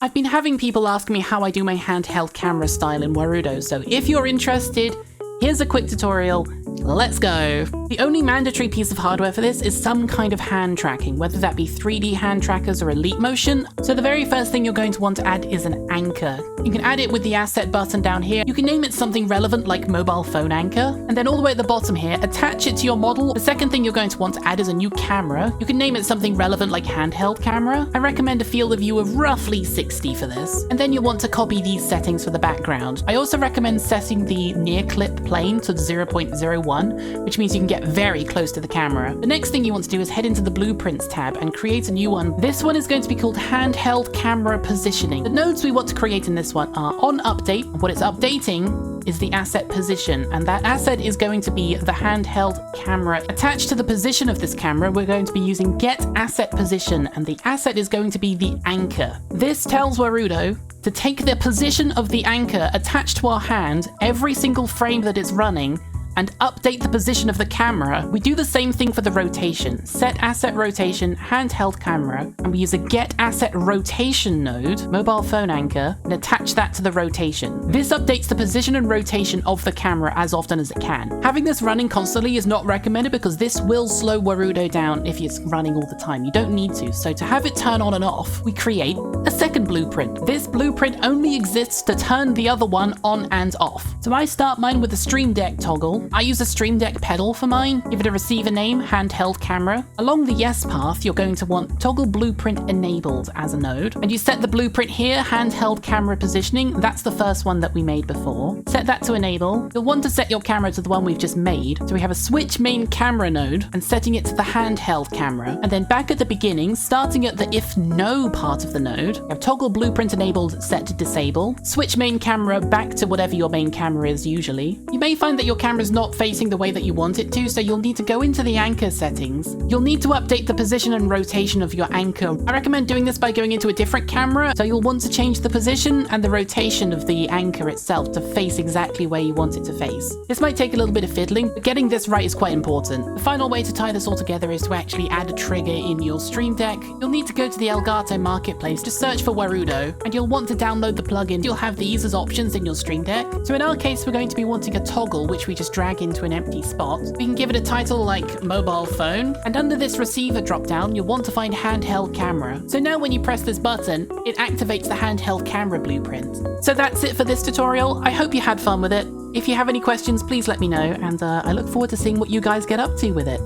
I've been having people ask me how I do my handheld camera style in Warudo, so if you're interested, here's a quick tutorial. Let's go! The only mandatory piece of hardware for this is some kind of hand tracking, whether that be 3D hand trackers or Elite Motion. So the very first thing you're going to want to add is an anchor. You can add it with the asset button down here. You can name it something relevant like mobile phone anchor, and then all the way at the bottom here, attach it to your model. The second thing you're going to want to add is a new camera. You can name it something relevant like handheld camera. I recommend a field of view of roughly 60 for this. And then you'll want to copy these settings for the background. I also recommend setting the near clip plane to 0.01, which means you can get very close to the camera. The next thing you want to do is head into the Blueprints tab and create a new one. This one is going to be called Handheld Camera Positioning. The nodes we want to create in this one are on update. What it's updating is the asset position, and that asset is going to be the handheld camera. Attached to the position of this camera, we're going to be using get asset position, and the asset is going to be the anchor. This tells Warudo to take the position of the anchor attached to our hand every single frame that it's running and update the position of the camera. We do the same thing for the rotation. Set asset rotation, handheld camera, and we use a get asset rotation node, mobile phone anchor, and attach that to the rotation. This updates the position and rotation of the camera as often as it can. Having this running constantly is not recommended because this will slow Warudo down if it's running all the time. You don't need to. So to have it turn on and off, we create a second blueprint. This blueprint only exists to turn the other one on and off. So I start mine with the Stream Deck toggle. I use a Stream Deck pedal for mine, give it a receiver name, handheld camera. Along the yes path, you're going to want toggle blueprint enabled as a node, and you set the blueprint here, handheld camera positioning. That's the first one that we made before. Set that to enable. You'll want to set your camera to the one we've just made. So we have a switch main camera node and setting it to the handheld camera. And then back at the beginning, starting at the if no part of the node, you have toggle blueprint enabled set to disable. Switch main camera back to whatever your main camera is usually. You may find that your camera is not facing the way that you want it to, so you'll need to go into the anchor settings. You'll need to update the position and rotation of your anchor. I recommend doing this by going into a different camera, so you'll want to change the position and the rotation of the anchor itself to face exactly where you want it to face. This might take a little bit of fiddling, but getting this right is quite important. The final way to tie this all together is to actually add a trigger in your Stream Deck. You'll need to go to the Elgato Marketplace to search for Warudo, and you'll want to download the plugin. You'll have these as options in your Stream Deck. So in our case, we're going to be wanting a toggle, which we just drag into an empty spot. We can give it a title like mobile phone, and under this receiver dropdown, you'll want to find handheld camera. So now when you press this button, it activates the handheld camera blueprint. So that's it for this tutorial. I hope you had fun with it. If you have any questions, please let me know, and I look forward to seeing what you guys get up to with it.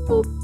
Boop.